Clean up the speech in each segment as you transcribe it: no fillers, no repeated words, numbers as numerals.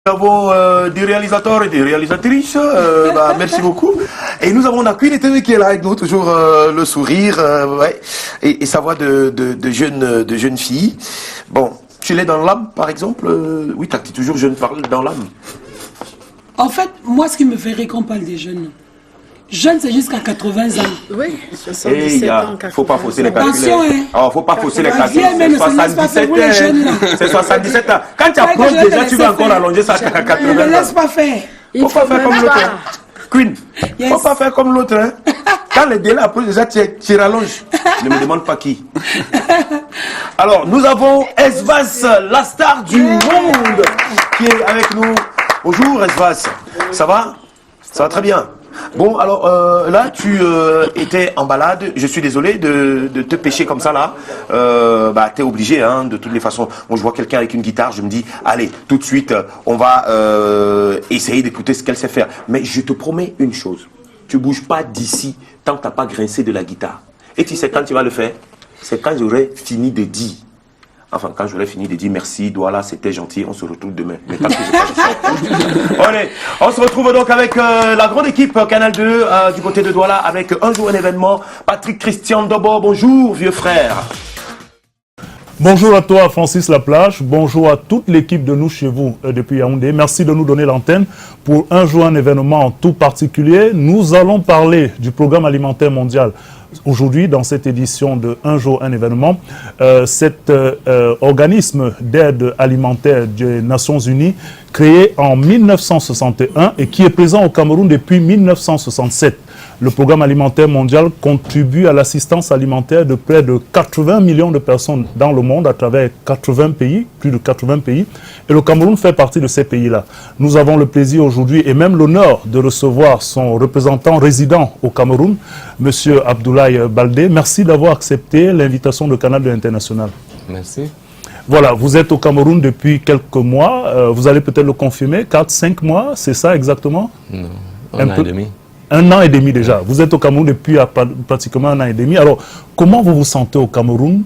Nous avons des réalisateurs et des réalisatrices, merci beaucoup. Et nous avons Queen TV qui est là avec nous, toujours le sourire, ouais, et sa voix de jeune fille. Bon, tu l'es dans l'âme, par exemple. Oui, tu es toujours jeune dans l'âme. En fait, moi, ce qui me ferait qu'on parle des jeunes, jeune, c'est jusqu'à 80 ans. Oui, 77 ans, 80 faut pas fausser les calculs. Attention, hein. Oh, faut pas fausser les calculs. C'est 77 ans. Quand tu approches déjà, tu vas encore allonger ça à 80 ans. Ne laisse pas faire. Faut pas faire comme l'autre. Queen, faut pas faire comme l'autre. Hein. Quand le délai approche déjà, tu rallonges. Ne me demande pas qui. Alors, nous avons Esvas, la star du monde, qui est avec nous. Bonjour Esvas, ça va? Ça va très bien. Bon, alors là, tu étais en balade. Je suis désolé de te pêcher comme ça là. T'es obligé, hein, de toutes les façons. Bon, je vois quelqu'un avec une guitare, je me dis, allez, tout de suite, on va essayer d'écouter ce qu'elle sait faire. Mais je te promets une chose, tu bouges pas d'ici tant que t'as pas grincé de la guitare. Et tu sais quand tu vas le faire? C'est quand j'aurai fini de dire. Enfin, quand j'aurai fini de dire merci, Douala, c'était gentil, on se retrouve demain. Mais parce que j'ai pas Allez, on se retrouve donc avec la grande équipe Canal 2 du côté de Douala avec un jour un événement. Patrick Christian Dobo, bonjour vieux frère. Bonjour à toi Francis Laplage, bonjour à toute l'équipe de Nous Chez Vous depuis Yaoundé. Merci de nous donner l'antenne pour un jour un événement en tout particulier. Nous allons parler du programme alimentaire mondial. Aujourd'hui, dans cette édition de Un jour, un événement, cet organisme d'aide alimentaire des Nations Unies, créé en 1961 et qui est présent au Cameroun depuis 1967. Le programme alimentaire mondial contribue à l'assistance alimentaire de près de 80 millions de personnes dans le monde à travers 80 pays, plus de 80 pays. Et le Cameroun fait partie de ces pays-là. Nous avons le plaisir aujourd'hui et même l'honneur de recevoir son représentant résident au Cameroun, M. Abdoulaye Baldé. Merci d'avoir accepté l'invitation de Canal 2 International. Merci. Voilà, vous êtes au Cameroun depuis quelques mois. Vous allez peut-être le confirmer, 4-5 mois, c'est ça exactement? Non, un an et demi. Un an et demi déjà. Vous êtes au Cameroun depuis pratiquement un an et demi. Alors, comment vous vous sentez au Cameroun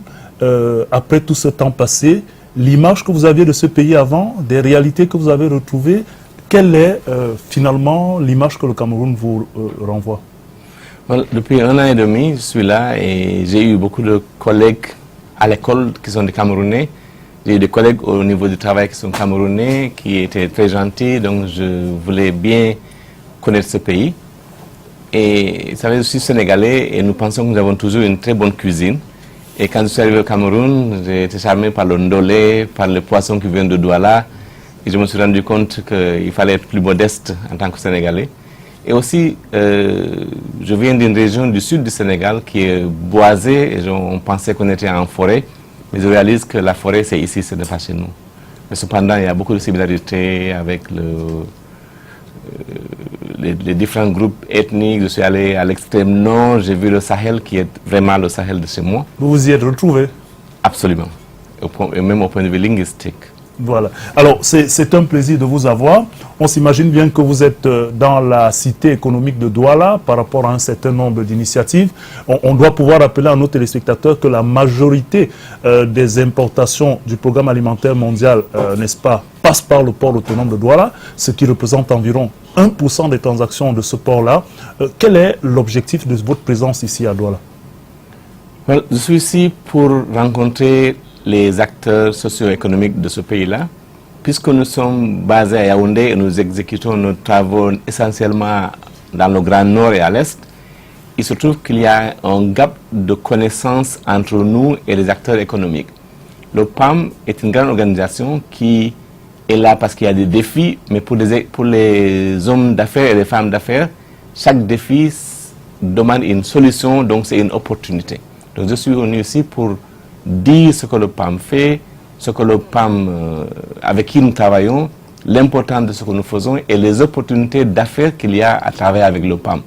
après tout ce temps passé? L'image que vous aviez de ce pays avant, des réalités que vous avez retrouvées, quelle est finalement l'image que le Cameroun vous renvoie? Depuis un an et demi, je suis là et j'ai eu beaucoup de collègues à l'école qui sont des Camerounais. J'ai eu des collègues au niveau du travail qui sont Camerounais, qui étaient très gentils, donc je voulais bien connaître ce pays. Et ça veut dire, je suis sénégalais et nous pensons que nous avons toujours une très bonne cuisine. Et quand je suis arrivé au Cameroun, j'ai été charmé par le ndolé, par le poisson qui vient de Douala. Et je me suis rendu compte qu'il fallait être plus modeste en tant que Sénégalais. Et aussi, je viens d'une région du sud du Sénégal qui est boisée. Et on pensait qu'on était en forêt. Mais je réalise que la forêt, c'est ici, ce n'est pas chez nous. Mais cependant, il y a beaucoup de similarités avec les différents groupes ethniques. Je suis allé à l'extrême nord, j'ai vu le Sahel qui est vraiment le Sahel de chez moi. Vous vous y êtes retrouvé? Absolument, et même au point de vue linguistique. Voilà. Alors, c'est un plaisir de vous avoir. On s'imagine bien que vous êtes dans la cité économique de Douala par rapport à un certain nombre d'initiatives. On doit pouvoir rappeler à nos téléspectateurs que la majorité des importations du programme alimentaire mondial, n'est-ce pas, passe par le port autonome de Douala, ce qui représente environ 1% des transactions de ce port-là. Quel est l'objectif de votre présence ici à Douala? Je suis ici pour rencontrer les acteurs socio-économiques de ce pays-là, puisque nous sommes basés à Yaoundé et nous exécutons nos travaux essentiellement dans le Grand Nord et à l'Est. Il se trouve qu'il y a un gap de connaissances entre nous et les acteurs économiques. Le PAM est une grande organisation qui est là parce qu'il y a des défis, mais pour les hommes d'affaires et les femmes d'affaires, chaque défi demande une solution, donc c'est une opportunité. Donc je suis venu ici pour dire ce que le PAM fait, ce que le PAM, avec qui nous travaillons, l'importance de ce que nous faisons et les opportunités d'affaires qu'il y a à travailler avec le PAM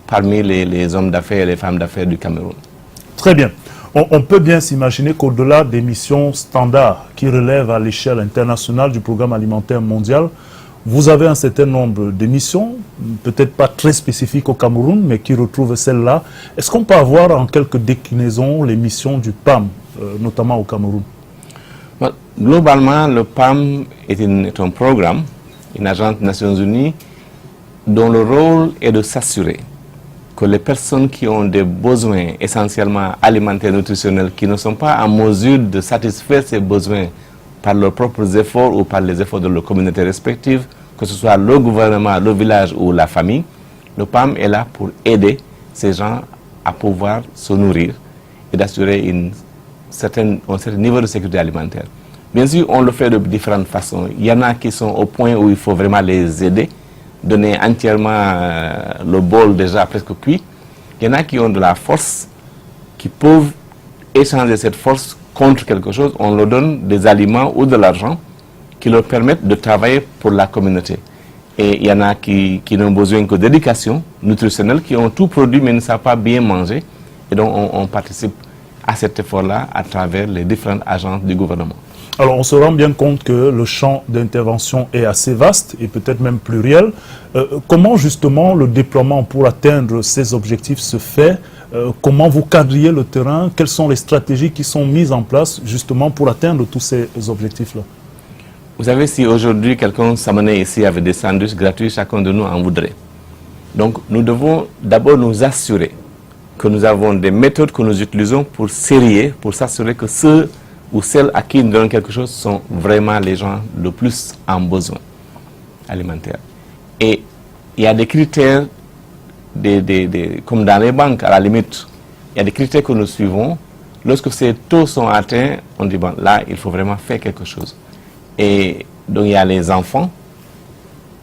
parmi les hommes d'affaires et les femmes d'affaires du Cameroun. Très bien. On peut bien s'imaginer qu'au-delà des missions standards qui relèvent à l'échelle internationale du programme alimentaire mondial, vous avez un certain nombre de missions, peut-être pas très spécifiques au Cameroun, mais qui retrouvent celles-là. Est-ce qu'on peut avoir en quelques déclinaisons les missions du PAM, notamment au Cameroun? Globalement, le PAM est un programme, une agence des Nations Unies, dont le rôle est de s'assurer que les personnes qui ont des besoins essentiellement alimentaires, nutritionnels, qui ne sont pas en mesure de satisfaire ces besoins par leurs propres efforts ou par les efforts de leurs communautés respectives, que ce soit le gouvernement, le village ou la famille, le PAM est là pour aider ces gens à pouvoir se nourrir et d'assurer un certain niveau de sécurité alimentaire. Bien sûr, on le fait de différentes façons. Il y en a qui sont au point où il faut vraiment les aider, donner entièrement le bol déjà presque cuit. Il y en a qui ont de la force, qui peuvent échanger cette force contre quelque chose. On leur donne des aliments ou de l'argent qui leur permettent de travailler pour la communauté. Et il y en a qui n'ont besoin que d'éducation nutritionnelle, qui ont tout produit mais ne savent pas bien manger. Et donc on participe à cet effort-là à travers les différentes agences du gouvernement. Alors, on se rend bien compte que le champ d'intervention est assez vaste et peut-être même pluriel. Comment justement le déploiement pour atteindre ces objectifs se fait? Comment vous cadriez le terrain? Quelles sont les stratégies qui sont mises en place justement pour atteindre tous ces objectifs-là? Vous savez, si aujourd'hui quelqu'un s'amenait ici avec des sandwichs gratuits, chacun de nous en voudrait. Donc, nous devons d'abord nous assurer que nous avons des méthodes que nous utilisons pour serrer, pour s'assurer que ceux ou celles à qui nous donnons quelque chose sont vraiment les gens le plus en besoin alimentaire. Et il y a des critères, comme dans les banques, à la limite, il y a des critères que nous suivons. Lorsque ces taux sont atteints, on dit, bon, là, il faut vraiment faire quelque chose. Et donc, il y a les enfants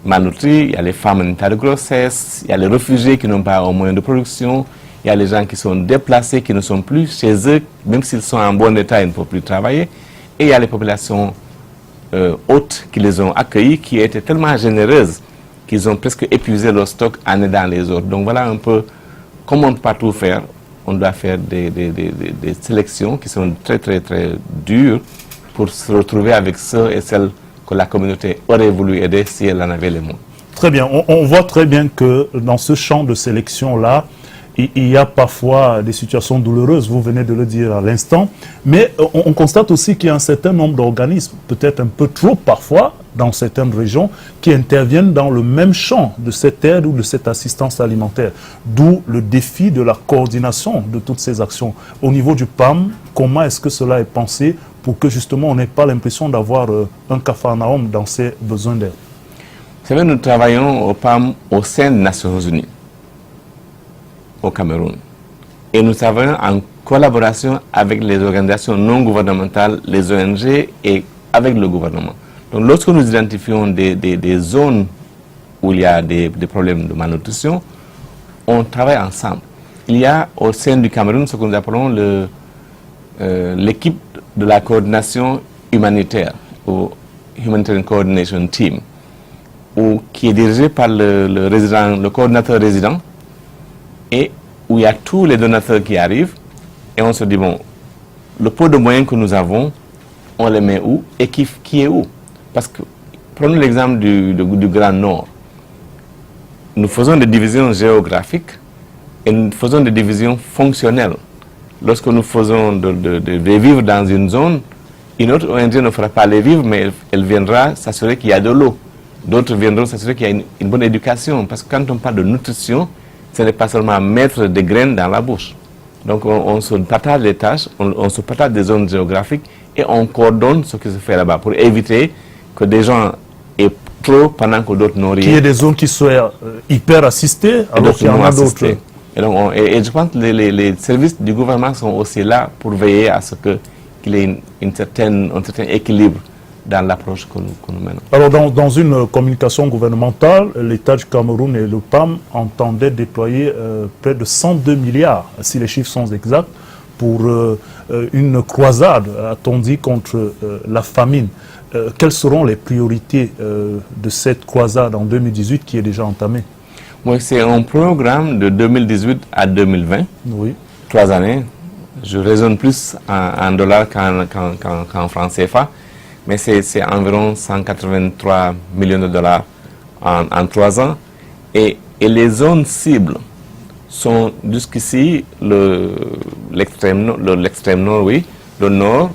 malnutris, il y a les femmes en état de grossesse, il y a les réfugiés qui n'ont pas un moyen de production, il y a les gens qui sont déplacés, qui ne sont plus chez eux, même s'ils sont en bon état, ils ne peuvent plus travailler. Et il y a les populations hautes qui les ont accueillis, qui étaient tellement généreuses qu'ils ont presque épuisé leur stock en aidant les autres. Donc voilà un peu comment on ne peut pas tout faire. On doit faire des sélections qui sont très très très dures pour se retrouver avec ceux et celles que la communauté aurait voulu aider si elle en avait les moyens. Très bien. On voit très bien que dans ce champ de sélection-là, il y a parfois des situations douloureuses, vous venez de le dire à l'instant, mais on constate aussi qu'il y a un certain nombre d'organismes, peut-être un peu trop parfois, dans certaines régions, qui interviennent dans le même champ de cette aide ou de cette assistance alimentaire. D'où le défi de la coordination de toutes ces actions. Au niveau du PAM, comment est-ce que cela est pensé pour que justement on n'ait pas l'impression d'avoir un capharnaüm dans ses besoins d'aide? Vous savez, nous travaillons au PAM au sein des Nations Unies, au Cameroun. Et nous travaillons en collaboration avec les organisations non gouvernementales, les ONG et avec le gouvernement. Donc lorsque nous identifions des zones où il y a des problèmes de malnutrition, on travaille ensemble. Il y a au sein du Cameroun ce que nous appelons l'équipe de la coordination humanitaire, ou Humanitarian Coordination Team, qui est dirigée par le coordinateur résident, et où il y a tous les donateurs qui arrivent, et on se dit, bon, le peu de moyens que nous avons, on les met où et qui est où? Parce que, prenons l'exemple du Grand Nord. Nous faisons des divisions géographiques et nous faisons des divisions fonctionnelles. Lorsque nous faisons de vivre dans une zone, une autre ONG ne fera pas les vivre, mais elle viendra s'assurer qu'il y a de l'eau. D'autres viendront s'assurer qu'il y a une bonne éducation. Parce que quand on parle de nutrition, ce n'est pas seulement mettre des graines dans la bouche. Donc on se partage les tâches, on se partage des zones géographiques et on coordonne ce qui se fait là-bas pour éviter que des gens aient trop pendant que d'autres n'ont rien. Qu'il y ait des zones qui soient hyper assistées, alors qu'il y en a d'autres. Et je pense que les services du gouvernement sont aussi là pour veiller à ce qu'il y ait un certain équilibre dans l'approche que nous menons. Alors dans une communication gouvernementale, l'État du Cameroun et le PAM entendaient déployer près de 102 milliards, si les chiffres sont exacts, pour une croisade, a-t-on dit, contre la famine. Quelles seront les priorités de cette croisade en 2018 qui est déjà entamée? Oui, c'est un programme de 2018 à 2020, oui. 3 années. Je raisonne plus en dollars qu'en francs CFA, mais c'est environ 183 millions de dollars en 3 ans. Et les zones cibles sont jusqu'ici l'extrême nord, oui, le nord,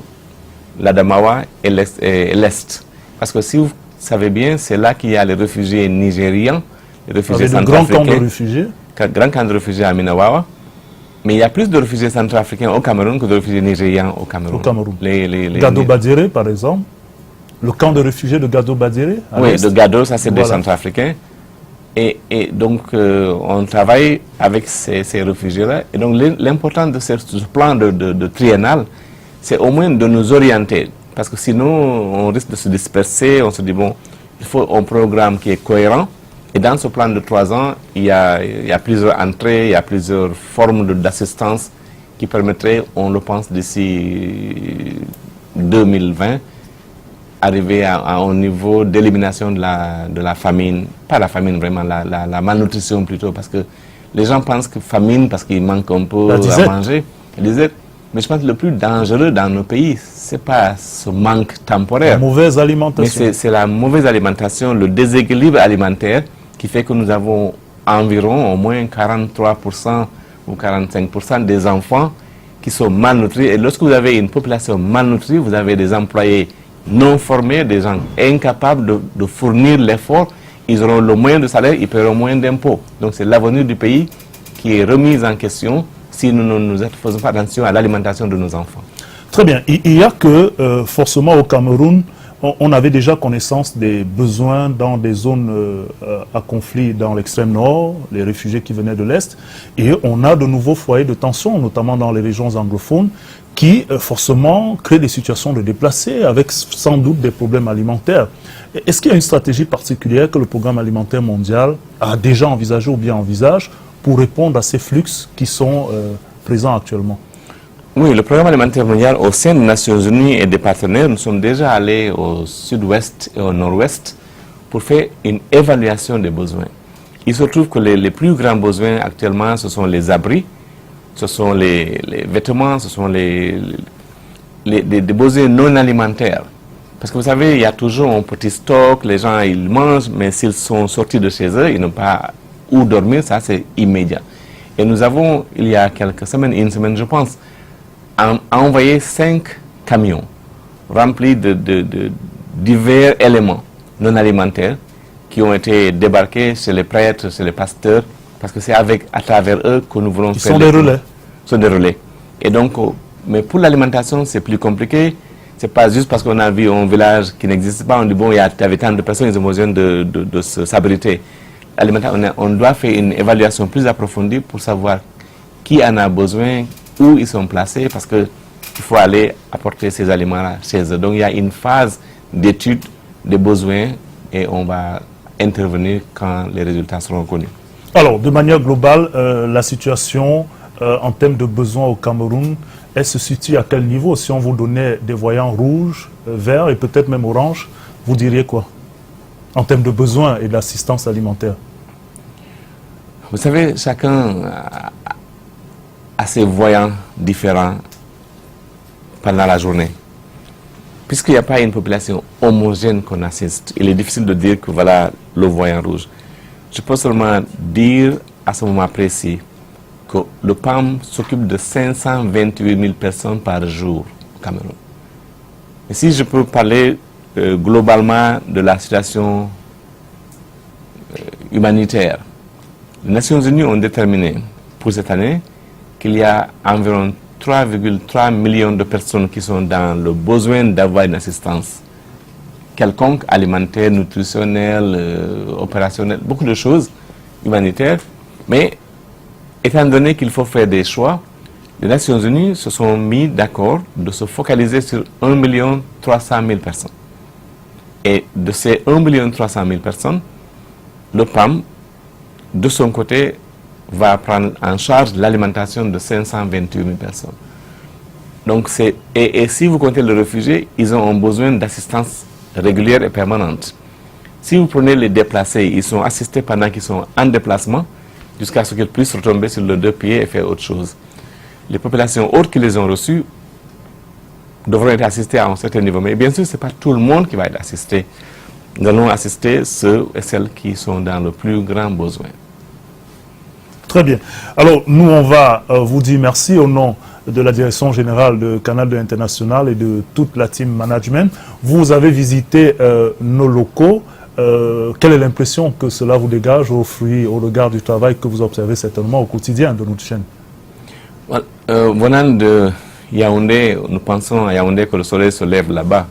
l'Adamawa et l'Est. Parce que si vous savez bien, c'est là qu'il y a les réfugiés nigérians, les réfugiés centrafricains. Grand camp de réfugiés. Grand camp de réfugiés à Minawawa. Mais il y a plus de réfugiés centrafricains au Cameroun que de réfugiés nigérians au Cameroun. Gado Badire, par exemple. Le camp de réfugiés de Gado Badire. Oui, de Gado, ça c'est des centrafricains. Et donc, on travaille avec ces réfugiés-là. Et donc, l'important de ce plan de triennal, c'est au moins de nous orienter. Parce que sinon, on risque de se disperser. On se dit, bon, il faut un programme qui est cohérent. Et dans ce plan de 3 ans, il y a plusieurs entrées, il y a plusieurs formes d'assistance qui permettraient, on le pense, d'ici 2020, arriver à un niveau d'élimination de la famine. Pas la famine, vraiment, la malnutrition plutôt. Parce que les gens pensent que famine, parce qu'il manque un peu à manger. Mais je pense que le plus dangereux dans nos pays, ce n'est pas ce manque temporaire. La mauvaise alimentation. Mais c'est la mauvaise alimentation, le déséquilibre alimentaire qui fait que nous avons environ au moins 43% ou 45% des enfants qui sont malnutris. Et lorsque vous avez une population malnutrie, vous avez des employés non formés, des gens incapables de fournir l'effort. Ils auront le moins de salaire, ils paieront moins d'impôts. Donc c'est l'avenir du pays qui est remis en question si nous ne faisons pas attention à l'alimentation de nos enfants. Très bien. Il y a que, forcément, au Cameroun, on avait déjà connaissance des besoins dans des zones à conflit dans l'extrême nord, les réfugiés qui venaient de l'Est, et on a de nouveaux foyers de tension, notamment dans les régions anglophones, qui forcément créent des situations de déplacés avec sans doute des problèmes alimentaires. Est-ce qu'il y a une stratégie particulière que le Programme alimentaire mondial a déjà envisagé ou bien envisage pour répondre à ces flux qui sont présents actuellement? Oui, le Programme alimentaire mondial, au sein des Nations Unies et des partenaires, nous sommes déjà allés au sud-ouest et au nord-ouest pour faire une évaluation des besoins. Il se trouve que les plus grands besoins actuellement, ce sont les abris, ce sont les vêtements, ce sont des besoins non alimentaires. Parce que vous savez, il y a toujours un petit stock, les gens ils mangent, mais s'ils sont sortis de chez eux, ils n'ont pas où dormir, ça c'est immédiat. Et nous avons, il y a quelques semaines, une semaine je pense, envoyé 5 camions remplis de divers éléments non alimentaires qui ont été débarqués chez les prêtres, chez les pasteurs, parce que c'est à travers eux que nous voulons faire... Ils sont des relais. Sont des relais. Et donc, mais pour l'alimentation, c'est plus compliqué. C'est pas juste parce qu'on a vu un village qui n'existe pas, on dit bon, il y avait tant de personnes, ils ont besoin de s'abriter. On doit faire une évaluation plus approfondie pour savoir qui en a besoin, où ils sont placés, parce qu'il faut aller apporter ces aliments-là chez eux. Donc il y a une phase d'étude des besoins et on va intervenir quand les résultats seront connus. Alors, de manière globale, la situation en termes de besoins au Cameroun, elle se situe à quel niveau? Si on vous donnait des voyants rouges, verts et peut-être même orange, vous diriez quoi en termes de besoins et d'assistance alimentaire? Vous savez, chacun a ses voyants différents pendant la journée. Puisqu'il n'y a pas une population homogène qu'on assiste, il est difficile de dire que voilà le voyant rouge. Je peux seulement dire à ce moment précis que le PAM s'occupe de 528 000 personnes par jour au Cameroun. Et si je peux parler globalement de la situation humanitaire, les Nations Unies ont déterminé pour cette année qu'il y a environ 3,3 millions de personnes qui sont dans le besoin d'avoir une assistance quelconque, alimentaire, nutritionnelle, opérationnelle, beaucoup de choses humanitaires. Mais étant donné qu'il faut faire des choix, les Nations Unies se sont mis d'accord de se focaliser sur 1 300 000 personnes. Et de ces 1 300 000 personnes, le PAM, de son côté, va prendre en charge l'alimentation de 528 000 personnes. Donc et si vous comptez les réfugiés, ils ont un besoin d'assistance régulière et permanente. Si vous prenez les déplacés, ils sont assistés pendant qu'ils sont en déplacement, jusqu'à ce qu'ils puissent retomber sur leurs 2 pieds et faire autre chose. Les populations autres qui les ont reçus devront être assistées à un certain niveau. Mais bien sûr, ce n'est pas tout le monde qui va être assisté. Nous allons assister ceux et celles qui sont dans le plus grand besoin. Très bien. Alors, nous, on va vous dire merci au nom de la direction générale de Canal 2 International et de toute la team management. Vous avez visité nos locaux. Quelle est l'impression que cela vous dégage au regard du travail que vous observez certainement au quotidien de notre chaîne? Venant de Yaoundé, nous pensons à Yaoundé que le soleil se lève là-bas.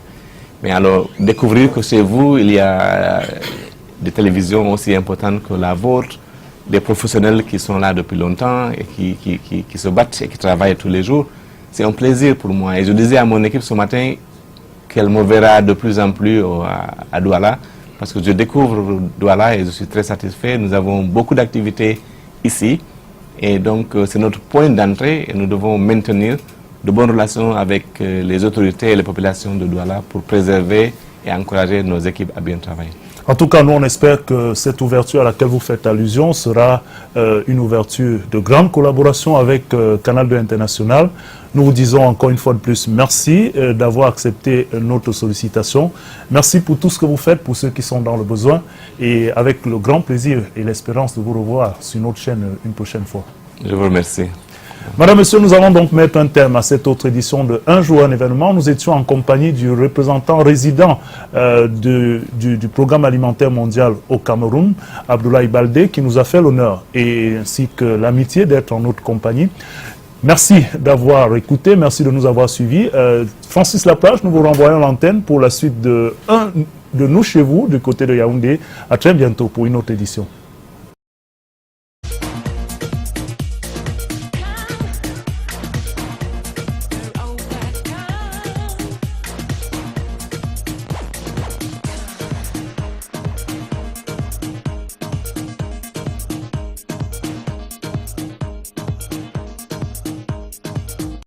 Mais alors, découvrir que chez vous, il y a des télévisions aussi importantes que la vôtre, des professionnels qui sont là depuis longtemps et qui se battent et qui travaillent tous les jours, c'est un plaisir pour moi. Et je disais à mon équipe ce matin qu'elle me verra de plus en plus à Douala, parce que je découvre Douala et je suis très satisfait. Nous avons beaucoup d'activités ici et donc c'est notre point d'entrée et nous devons maintenir de bonnes relations avec les autorités et les populations de Douala pour préserver et encourager nos équipes à bien travailler. En tout cas, nous, on espère que cette ouverture à laquelle vous faites allusion sera une ouverture de grande collaboration avec Canal 2 International. Nous vous disons encore une fois de plus merci d'avoir accepté notre sollicitation. Merci pour tout ce que vous faites, pour ceux qui sont dans le besoin. Et avec le grand plaisir et l'espérance de vous revoir sur notre chaîne une prochaine fois. Je vous remercie. Madame, Monsieur, nous allons donc mettre un terme à cette autre édition de Un jour, un événement. Nous étions en compagnie du représentant résident du programme alimentaire mondial au Cameroun, Abdoulaye Baldé, qui nous a fait l'honneur et ainsi que l'amitié d'être en notre compagnie. Merci d'avoir écouté, merci de nous avoir suivis. Francis Laplage, nous vous renvoyons l'antenne pour la suite de Nous chez vous, du côté de Yaoundé. À très bientôt pour une autre édition.